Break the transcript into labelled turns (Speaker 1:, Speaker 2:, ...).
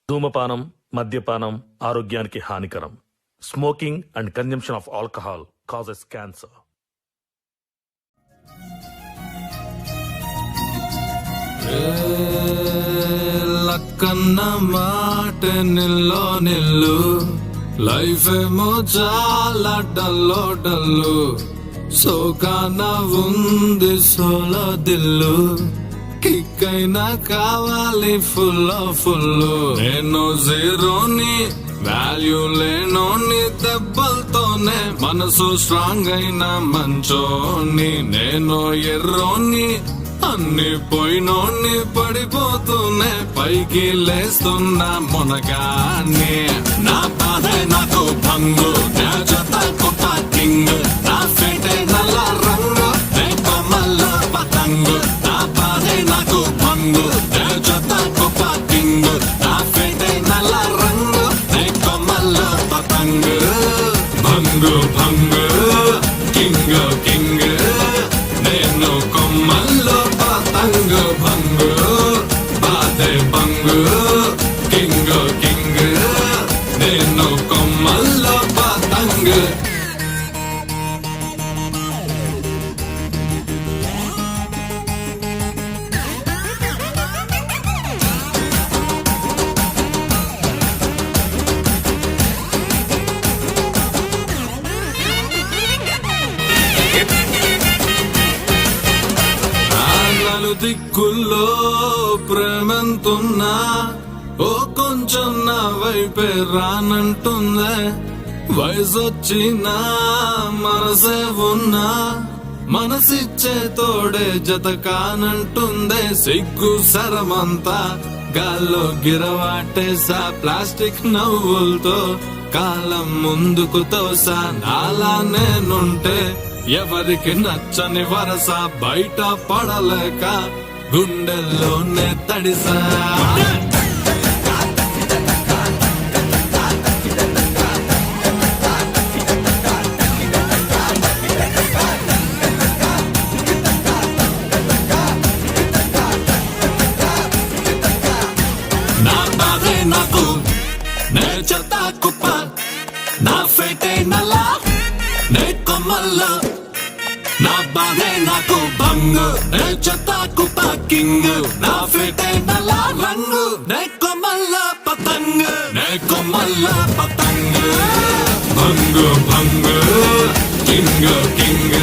Speaker 1: ధూమపానం, మద్యపానం ఆరోగ్యానికి హానికరం. Smoking and consumption of alcohol causes cancer.
Speaker 2: Lakkanna మాట నిల్లో నిల్లు, లైఫ్ ఏమో చాలా డల్లో డల్లు, సోకాన ఉంది సోలో దిల్లు, కిక్ అయినా కావాలి ఫుల్ ఫుల్. నేను జీరోని, వాల్యూ లేనోని, దెబ్బలతోనే మనసు స్ట్రాంగ్ అయిన మంచోని. నేను ఎర్రోని, అన్ని పోయినోని, పడిపోతూనే పైకి లేస్తున్నా మునగాన్ని. నా బాధే నాకు భంగు, నా జత కుప్ప కింగ్, నా ఫేటే నల్ల రంగు, నే కొమ్మల్లో పతంగు. నా బాధే నాకు భంగు, నా జత కుప్ప కింగ్, నా ఫేటే నల్ల రంగు, నే కొమ్మల్లో పతంగు. భంగు భంగు కింగ్ కింగ్, నేను కొమ్మల్లో పతంగు. భంగు బాధే భంగు, కింగ్ కింగ్, నేను కొమ్మల్లో పతంగు. దిక్కుల్లో ప్రేమంతున్నా, ఓ కొంచెం నా వైపే రానంటుందే. వయసొచ్చినా మనసే ఉన్నా, మనసిచ్చే తోడే జత కానంటుందే. సిగ్గు సరమంతా గాల్లో గిరవాటేసా, ప్లాస్టిక్ నవ్వులతో కాలం ముందుకు తోసా. నాలా నేనుంటే ఎవరికి నచ్చని వరస, బయట పడలేక గుండెల్లోనే తడిసా. నా బాధే నాకు, నే చెత్త కుప్ప, నా ఫేటే నల్ల, నే కొమ్మల్లో. నా బాధే నాకు భంగు, నే చెత్త కుప్ప కింగ్, నా ఫేటే నల్ల రంగు, నే కొమ్మల్ల పతంగు, నే కొమ్మల్ల పతంగు. భంగు భంగు కింగ్ కింగ్,